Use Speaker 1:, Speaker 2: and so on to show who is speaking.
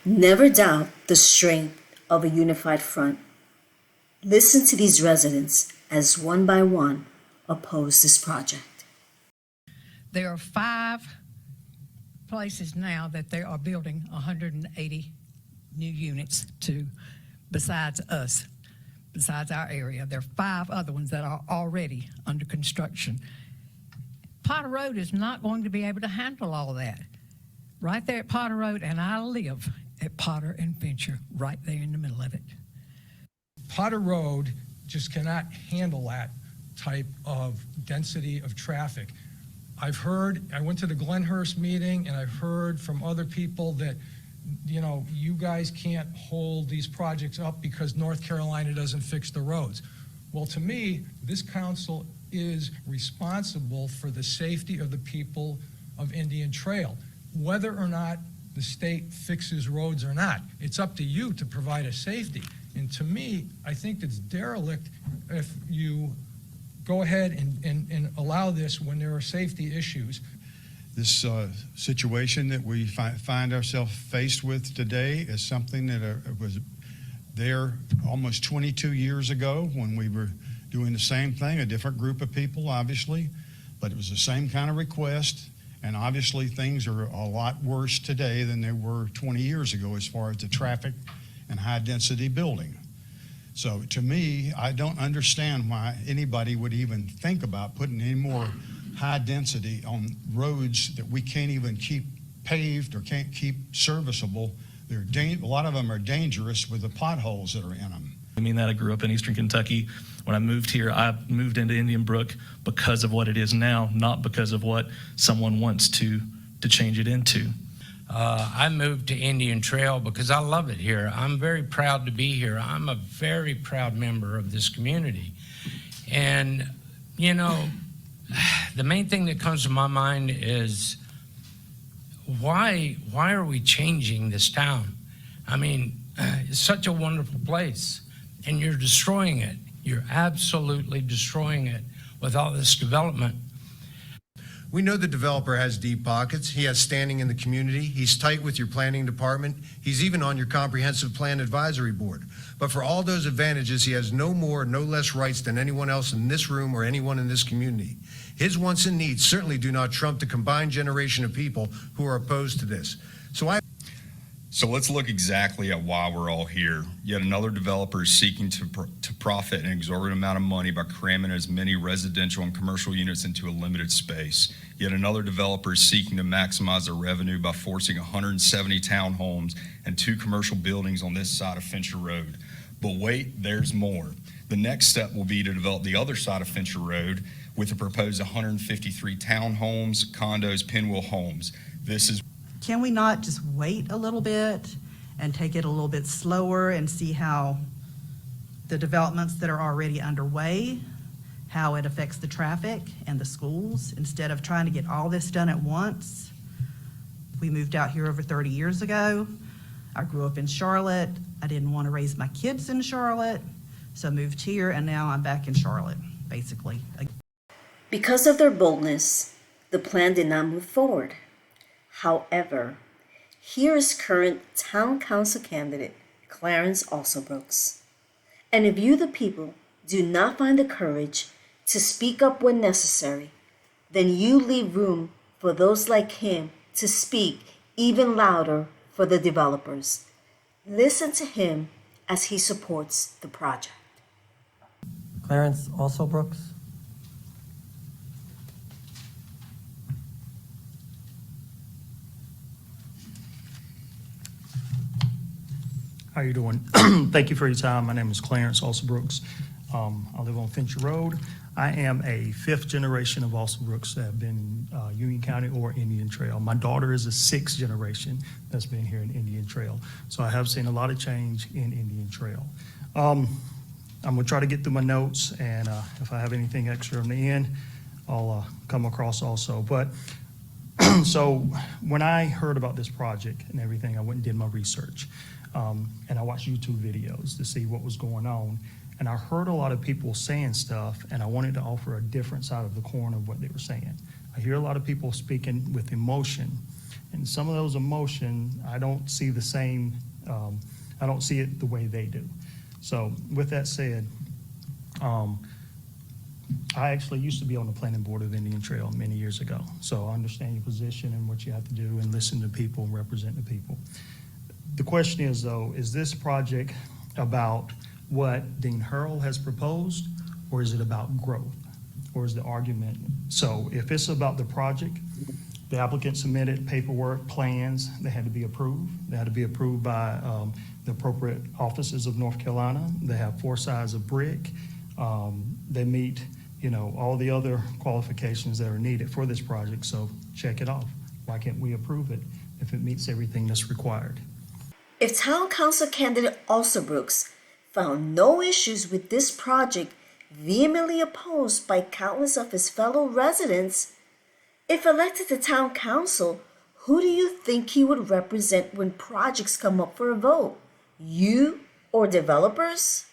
Speaker 1: Never doubt the strength of a unified front. Listen to these residents as one by one oppose this project.
Speaker 2: There are 5 places now that they are building 180 new units to, besides us, besides our area. There are 5 other ones that are already under construction. Potter Road is not going to be able to handle all that. Right there at Potter Road, and I live at Potter and Venture, right there in the middle of it.
Speaker 3: Potter Road just cannot handle that type of density of traffic. I went to the Glenhurst meeting, and I've heard from other people that, you guys can't hold these projects up because North Carolina doesn't fix the roads. Well, to me, this council is responsible for the safety of the people of Indian Trail. Whether or not the state fixes roads or not, it's up to you to provide a safety. And to me, I think it's derelict if you go ahead and allow this when there are safety issues.
Speaker 4: This situation that we find ourselves faced with today is something that was there almost 22 years ago when we were doing the same thing, a different group of people, obviously, but it was the same kind of request. And obviously things are a lot worse today than they were 20 years ago as far as the traffic and high density building. So to me, I don't understand why anybody would even think about putting any more high density on roads that we can't even keep paved or can't keep serviceable. A lot of them are dangerous with the potholes that are in them.
Speaker 5: I mean that I grew up in Eastern Kentucky. When I moved here, I moved into Indian Brook because of what it is now, not because of what someone wants to change it into.
Speaker 6: I moved to Indian Trail because I love it here. I'm very proud to be here. I'm a very proud member of this community. And, the main thing that comes to my mind is why are we changing this town? I mean, it's such a wonderful place, and you're destroying it. You're absolutely destroying it with all this development.
Speaker 7: We know the developer has deep pockets. He has standing in the community. He's tight with your planning department. He's even on your comprehensive plan advisory board. But for all those advantages, he has no more, no less rights than anyone else in this room or anyone in this community. His wants and needs certainly do not trump the combined generation of people who are opposed to this.
Speaker 8: So let's look exactly at why we're all here. Yet another developer is seeking to profit an exorbitant amount of money by cramming as many residential and commercial units into a limited space. Yet another developer is seeking to maximize their revenue by forcing 170 townhomes and 2 commercial buildings on this side of Fincher Road. But wait, there's more. The next step will be to develop the other side of Fincher Road with a proposed 153 townhomes, condos, pinwheel homes.
Speaker 9: Can we not just wait a little bit and take it a little bit slower and see how the developments that are already underway, how it affects the traffic and the schools, instead of trying to get all this done at once? We moved out here over 30 years ago. I grew up in Charlotte. I didn't want to raise my kids in Charlotte, so I moved here, and now I'm back in Charlotte, basically.
Speaker 1: Because of their boldness, the plan did not move forward. However, here is current town council candidate Clarence Alsobrooks. And if you, the people, do not find the courage to speak up when necessary, then you leave room for those like him to speak even louder for the developers. Listen to him as he supports the project.
Speaker 10: Clarence Alsobrooks.
Speaker 11: How you doing? Thank you for your time. My name is Clarence Alsobrooks. I live on Fincher Road. I am a 5th generation of Alsobrooks that have been in Union County or Indian Trail. My daughter is a 6th generation that's been here in Indian Trail. So I have seen a lot of change in Indian Trail. I'm gonna try to get through my notes, and if I have anything extra in the end, I'll come across also. But so when I heard about this project and everything, I went and did my research. And I watched YouTube videos to see what was going on. And I heard a lot of people saying stuff, and I wanted to offer a different side of the coin of what they were saying. I hear a lot of people speaking with emotion And some of those emotion, I don't see the same, I don't see it the way they do. So with that said, I actually used to be on the planning board of Indian Trail many years ago. So I understand your position and what you have to do and listen to people and represent the people. The question is though, is this project about what Dean Hurl has proposed, or is it about growth? Or is the argument, so if it's about the project, the applicant submitted paperwork, plans, they had to be approved. They had to be approved by the appropriate offices of North Carolina. They have 4 sides of brick. They meet, all the other qualifications that are needed for this project, so check it off. Why can't we approve it if it meets everything that's required?
Speaker 1: If Town Council candidate Alsobrooks found no issues with this project vehemently opposed by countless of his fellow residents, if elected to Town Council, who do you think he would represent when projects come up for a vote? You or developers?